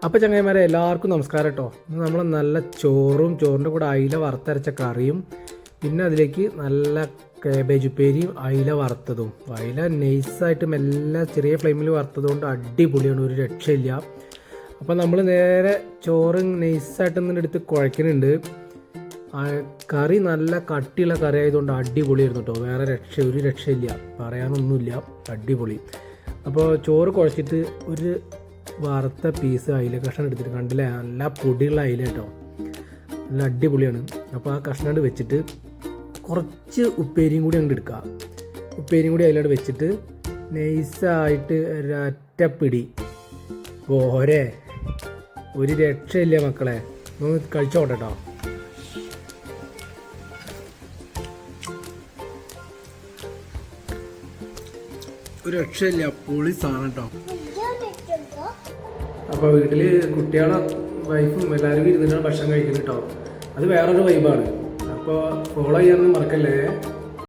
അപ്പോൾ ചങ്ങായിമാരെ എല്ലാവർക്കും നമസ്കാരം കേട്ടോ. ഇന്ന് നമ്മൾ നല്ല ചോറിൻ്റെ കൂടെ അയില വറുത്തരച്ച കറിയും പിന്നെ അതിലേക്ക് നല്ല കാബേജ് ഉപ്പേരിയും അയില വറുത്തതും. അയില നൈസായിട്ട് മെല്ലെ ചെറിയ ഫ്ലെയിമിൽ വറുത്തതുകൊണ്ട് അടിപൊളിയാണ്, ഒരു രക്ഷയില്ല. അപ്പോൾ നമ്മൾ നേരെ ചോറ് നൈസായിട്ട് ഇങ്ങനെ എടുത്ത് കുഴക്കുന്നുണ്ട്. കറി നല്ല കട്ടിയുള്ള കറി ആയതുകൊണ്ട് അടിപൊളിയായിരുന്നു കേട്ടോ. വേറെ ഒരു രക്ഷയില്ല, പറയാനൊന്നുമില്ല, അടിപൊളി. അപ്പോൾ ചോറ് കുഴച്ചിട്ട് ഒരു വറുത്ത പീസ് അയില കഷ്ണം എടുത്തിട്ട് കണ്ടില്ലേ, നല്ല പൊടിയുള്ള അയില കേട്ടോ, നല്ല അടിപൊളിയാണ്. അപ്പോൾ ആ കഷ്ണം വെച്ചിട്ട് കുറച്ച് ഉപ്പേരിയും കൂടി അങ്ങോട്ട് എടുക്കുക. ഉപ്പേരിയും കൂടി അതിലോട്ട് വെച്ചിട്ട് നൈസായിട്ട് ഒരറ്റപ്പിടി പോരെ, ഒരു രക്ഷയില്ല മക്കളെ. ഒന്ന് കഴിച്ചോട്ടെ കേട്ടോ. ഒരു രക്ഷയില്ല, പൊളി സാധനം കേട്ടോ. അപ്പോൾ വീട്ടിൽ കുട്ടികളും വൈഫും എല്ലാവരും ഇരുന്നിട്ടാണ് ഭക്ഷണം കഴിക്കുന്നത് കേട്ടോ. അത് വേറൊരു വൈബാണ്. അപ്പോൾ ഫോളോ ചെയ്യാനൊന്നും മറക്കല്ലേ.